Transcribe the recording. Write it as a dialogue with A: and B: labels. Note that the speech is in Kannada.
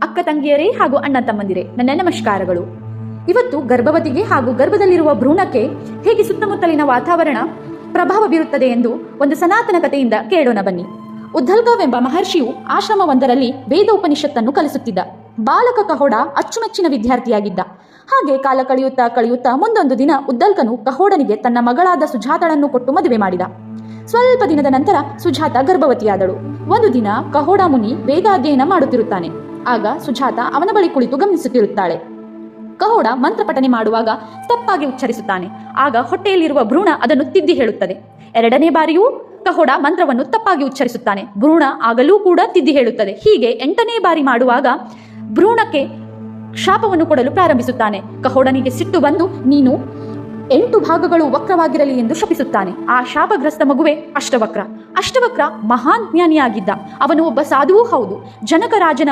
A: ಅಕ್ಕ ತಂಗಿಯರೇ ಹಾಗೂ ಅಣ್ಣ ತಮ್ಮಂದಿರೇ, ನನ್ನ ನಮಸ್ಕಾರಗಳು. ಇವತ್ತು ಗರ್ಭವತಿಗೆ ಹಾಗೂ ಗರ್ಭದಲ್ಲಿರುವ ಭ್ರೂಣಕ್ಕೆ ಹೇಗೆ ಸುತ್ತಮುತ್ತಲಿನ ವಾತಾವರಣ ಪ್ರಭಾವ ಬೀರುತ್ತದೆ ಎಂದು ಒಂದು ಸನಾತನ ಕಥೆಯಿಂದ ಕೇಳೋಣ ಬನ್ನಿ. ಉದ್ದಲ್ಗಾವೆಂಬ ಮಹರ್ಷಿಯು ಆಶ್ರಮವೊಂದರಲ್ಲಿ ವೇದ ಉಪನಿಷತ್ತನ್ನು ಕಲಿಸುತ್ತಿದ್ದ. ಬಾಲಕ ಕಹೋಡ ಅಚ್ಚುಮೆಚ್ಚಿನ ವಿದ್ಯಾರ್ಥಿಯಾಗಿದ್ದ. ಹಾಗೆ ಕಾಲ ಕಳೆಯುತ್ತಾ ಮುಂದೊಂದು ದಿನ ಉದ್ದಲ್ಕನು ಕಹೋಡನಿಗೆ ತನ್ನ ಮಗಳಾದ ಸುಜಾತಳನ್ನು ಕೊಟ್ಟು ಮದುವೆ ಮಾಡಿದ. ಸ್ವಲ್ಪ ದಿನದ ನಂತರ ಸುಜಾತ ಗರ್ಭವತಿಯಾದಳು. ಒಂದು ದಿನ ಕಹೋಡ ಮುನಿ ವೇದ ಅಧ್ಯಯನ ಮಾಡುತ್ತಿರುತ್ತಾನೆ. ಆಗ ಸುಜಾತ ಅವನ ಬಳಿ ಕುಳಿತು ಗಮನಿಸುತ್ತಿರುತ್ತಾಳೆ. ಕಹೋಡ ಮಂತ್ರ ಪಠನೆ ಮಾಡುವಾಗ ತಪ್ಪಾಗಿ ಉಚ್ಚರಿಸುತ್ತಾನೆ. ಆಗ ಹೊಟ್ಟೆಯಲ್ಲಿರುವ ಭ್ರೂಣ ಅದನ್ನು ತಿದ್ದಿ ಹೇಳುತ್ತದೆ. ಎರಡನೇ ಬಾರಿಯೂ ಕಹೋಡ ಮಂತ್ರವನ್ನು ತಪ್ಪಾಗಿ ಉಚ್ಚರಿಸುತ್ತಾನೆ. ಭ್ರೂಣ ಆಗಲೂ ಕೂಡ ತಿದ್ದಿ ಹೇಳುತ್ತದೆ. ಹೀಗೆ 8ನೇ ಬಾರಿ ಮಾಡುವಾಗ ಭ್ರೂಣಕ್ಕೆ ಶಾಪವನ್ನು ಕೊಡಲು ಪ್ರಾರಂಭಿಸುತ್ತಾನೆ. ಕಹೋಡನಿಗೆ ಸಿಟ್ಟು ಬಂದು ನೀನು 8 ಭಾಗಗಳು ವಕ್ರವಾಗಿರಲಿ ಎಂದು ಶಪಿಸುತ್ತಾನೆ. ಆ ಶಾಪಗ್ರಸ್ತ ಮಗುವೆ ಅಷ್ಟವಕ್ರ. ಅಷ್ಟವಕ್ರ ಮಹಾನ್ ಜ್ಞಾನಿಯಾಗಿದ್ದ. ಅವನು ಒಬ್ಬ ಸಾಧುವೂ ಹೌದು. ಜನಕ ರಾಜನ